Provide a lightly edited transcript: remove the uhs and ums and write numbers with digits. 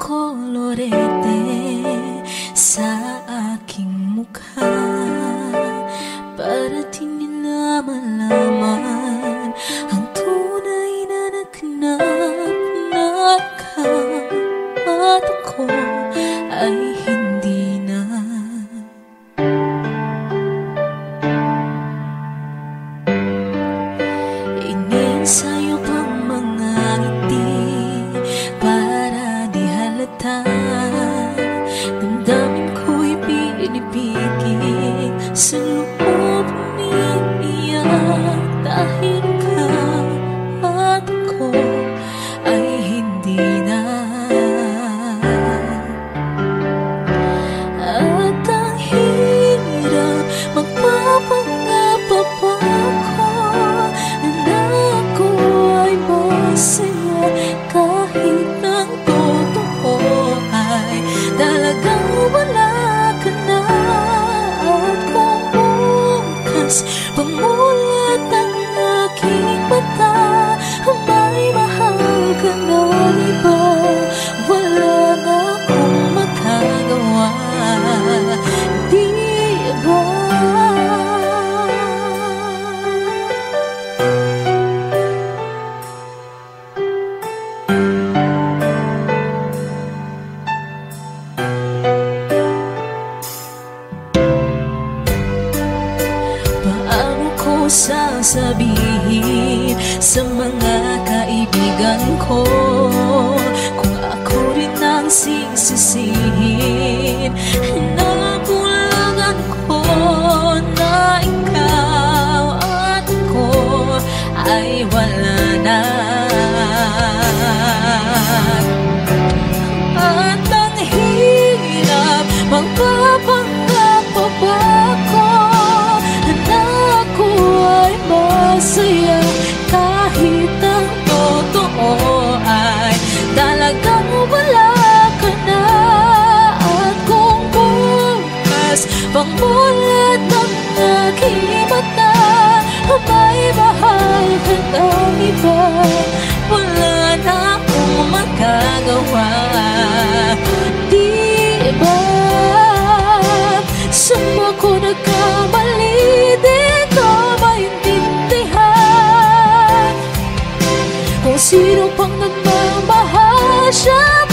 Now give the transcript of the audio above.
kolorete sa aking mukha para di nila malaman ang tunay na nagnap na ka at ako ay hindi na. Iniensayo pang mga ngiti para di halata. Damdamin ko'y pinipigil, sa loob umiiyak dahil ka at ako ay hindi na. At ang hirap magpapanggap pa ako na ako ay masaya kahit ang totoo ay talagang wala ka na. At kung bukas pamulat ang aking mata, may mahal ka na iba, wala na akong magagawa, di ba? Paano ko sasabihin sa mga kaibigan ko kung ako rin ang sisisihin? Nabulagan ko na ikaw at ako ay wala na. At ang hirap magpapanggap pa ba ako na ako ay masaya kahit ang totoo ay talagang wala ka na. At kung bukas pangmulat ang aking mata, may mahal ka ng iba, wala na akong magagawa, di ba? Saan ako nagkamali? Di ko maintindihan kung sino pang nagmamahal siya